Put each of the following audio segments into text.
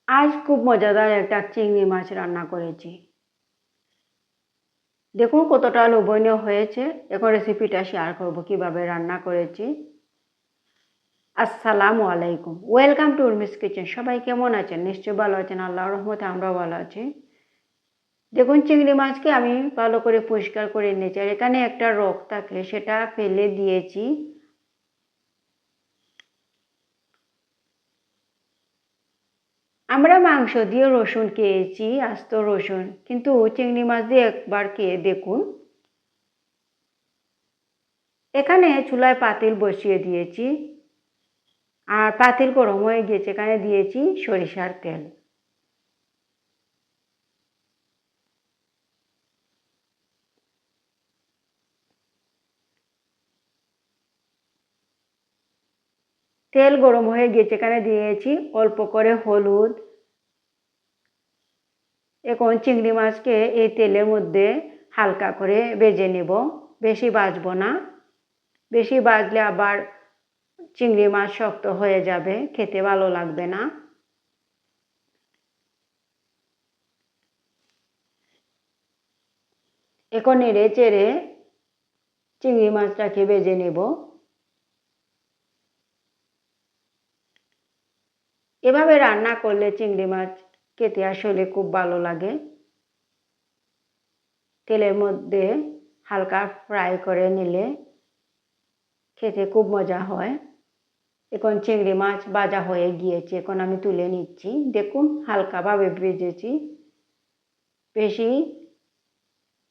আজ খুব মজাদার একটা চিংড়ি মাছ রান্না করেছি। দেখুন কতটা লোভনীয় হয়েছে। এখন রেসিপিটা শেয়ার করব কিভাবে রান্না করেছি। আসসালামু আলাইকুম, ওয়েলকাম টু উর্মিস কিচেন। সবাই কেমন আছেন? নিশ্চয়ই ভালো আছেন। আল্লাহর রহমতে আমরাও ভালো আছি। দেখুন চিংড়ি মাছকে আমি ভালো করে পরিষ্কার করে নিয়েছি, আর এখানে একটা রক থাকলে সেটা ফেলে দিয়েছি। আমরা মাংস দিয়ে রসুন খেয়েছি, আস্ত রসুন, কিন্তু চিংড়ি মাছ দিয়ে একবার খেয়ে দেখুন। এখানে চুলায় পাতিল বসিয়ে দিয়েছি, আর পাতিল গরম হয়ে গিয়েছে। এখানে দিয়েছি সরিষার তেল। তেল গরম হয়ে গিয়েছে, এখানে দিয়েছি অল্প করে হলুদ। এখন চিংড়ি মাছকে এই তেলের মধ্যে হালকা করে ভেজে নেব, বেশি ভাজবো না। বেশি ভাজলে আবার চিংড়ি মাছ শক্ত হয়ে যাবে, খেতে ভালো লাগবে না। এখন নেড়ে চেড়ে চিংড়ি মাছটাকে ভেজে নেব। এভাবে রান্না করলে চিংড়ি মাছ খেতে আসলে খুব ভালো লাগে। তেলের মধ্যে হালকা ফ্রাই করে নিলে খেতে খুব মজা হয়। এখন চিংড়ি মাছ ভাজা হয়ে গিয়েছে, এখন আমি তুলে নিচ্ছি। দেখুন হালকাভাবে ভেজেছি, বেশি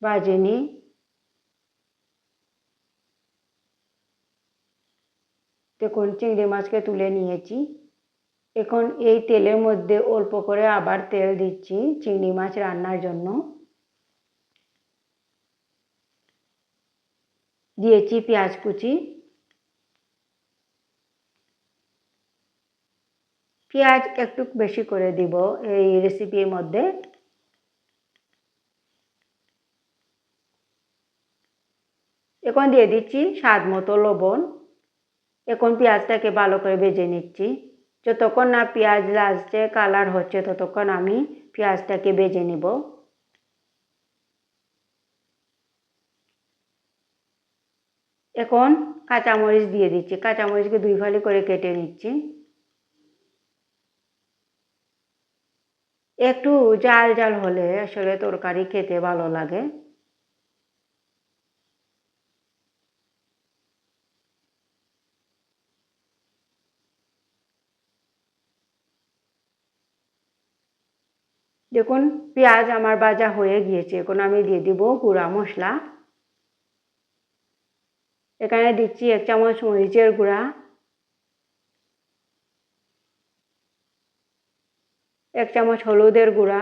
ভাজিনি। দেখুন চিংড়ি মাছকে তুলে নিয়েছি। এখন এই তেলের মধ্যে অল্প করে আবার তেল দিচ্ছি চিংড়ি মাছ রান্নার জন্য। দিয়েছি পেঁয়াজ কুচি। পেঁয়াজ একটু বেশি করে দিব এই রেসিপির মধ্যে। এখন দিয়ে দিচ্ছি স্বাদ মতো লবণ। এখন পেঁয়াজটাকে ভালো করে ভেজে নিচ্ছি। যতক্ষণ না পেঁয়াজ লালচে কালার হচ্ছে ততক্ষণ আমি পেঁয়াজটাকে ভেজে নেব। এখন কাঁচামরিচ দিয়ে দিচ্ছি, কাঁচামরিচকে দুই ফালি করে কেটে নিচ্ছি। একটু জাল জাল হলে আসলে তরকারি খেতে ভালো লাগে। দেখুন পেঁয়াজ আমার ভাজা হয়ে গিয়েছে, এখন আমি দিয়ে দিব গুঁড়া মশলা। এখানে দিচ্ছি 1 চামচ মরিচের গুঁড়া, 1 চামচ হলুদের গুঁড়া,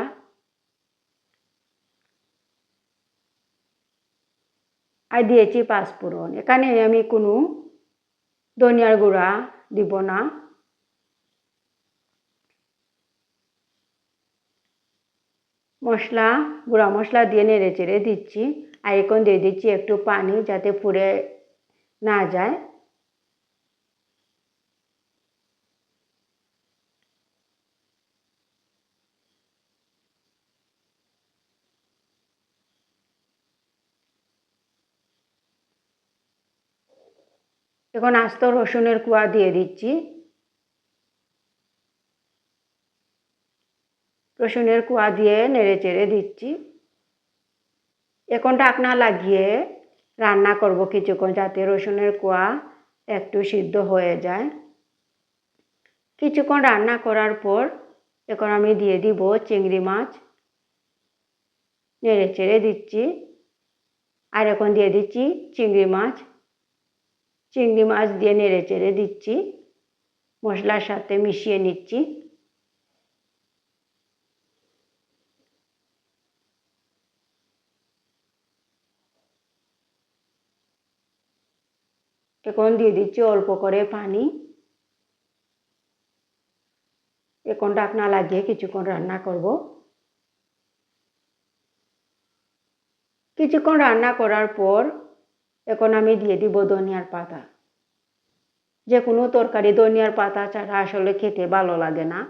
আর দিয়েছি পাঁচফোড়ন। এখানে আমি কোনো ধনিয়ার গুঁড়া দিব না। মশলা গুঁড়া মশলা দিয়ে নেড়ে চেড়ে দিচ্ছি, আর এখন দিয়ে দিচ্ছি একটু পানি যাতে পুড়ে না যায়। এখন আস্ত রসুনের কোয়া দিয়ে দিচ্ছি। রসুনের কোয়া দিয়ে নেড়ে চেড়ে দিচ্ছি। এখন ঢাকনা লাগিয়ে রান্না করব কিছুক্ষণ, যাতে রসুনের কোয়া একটু সিদ্ধ হয়ে যায়। কিছুক্ষণ রান্না করার পর এখন আমি দিয়ে দিব চিংড়ি মাছ। নেড়ে চেড়ে দিচ্ছি, আর এখন দিয়ে দিচ্ছি চিংড়ি মাছ। চিংড়ি মাছ দিয়ে নেড়ে চেড়ে দিচ্ছি, মশলার সাথে মিশিয়ে নিচ্ছি। এখন দিয়ে দিচ্ছি অল্প করে পানি। এখন ঢাকনা লাগিয়ে কিছুক্ষণ রান্না করব। কিছুক্ষণ রান্না করার পর এখন আমি দিয়ে দিব ধনিয়ার পাতা। যে কোনো তরকারি ধনিয়ার পাতা ছাড়া আসলে খেতে ভালো লাগে না।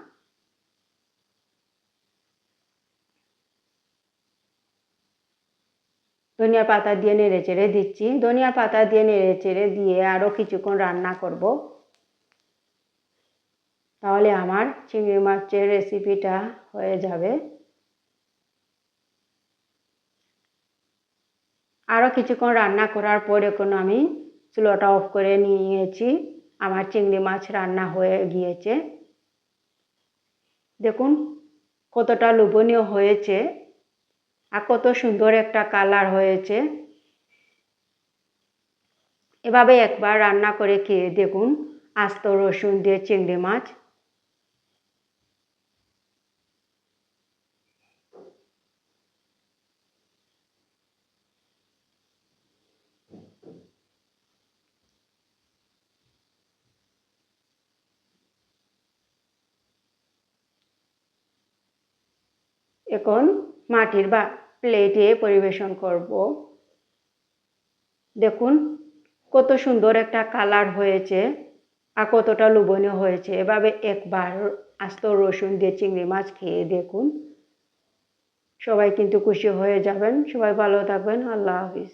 ধনিয়ার পাতা দিয়ে নেড়ে চেড়ে দিচ্ছি। ধনিয়ার পাতা দিয়ে নেড়ে চেড়ে দিয়ে আরও কিছুক্ষণ রান্না করব। তাহলে আমার চিংড়ি মাছের রেসিপিটা হয়ে যাবে। আরও কিছুক্ষণ রান্না করার পর এখন আমি চুলাটা অফ করে নিয়েছি। আমার চিংড়ি মাছ রান্না হয়ে গিয়েছে। দেখুন কতটা লোভনীয় হয়েছে আর কত সুন্দর একটা কালার হয়েছে। এভাবে একবার রান্না করে খেয়ে দেখুন আস্ত রসুন দিয়ে চিংড়ি মাছ। এখন মাটির প্লেটে পরিবেশন করব। দেখুন কত সুন্দর একটা কালার হয়েছে আর কতটা লোভনীয় হয়েছে। এভাবে একবার আস্ত রসুন দিয়ে চিংড়ি মাছ খেয়ে দেখুন, সবাই কিন্তু খুশি হয়ে যাবেন। সবাই ভালো থাকবেন। আল্লাহ হাফিজ।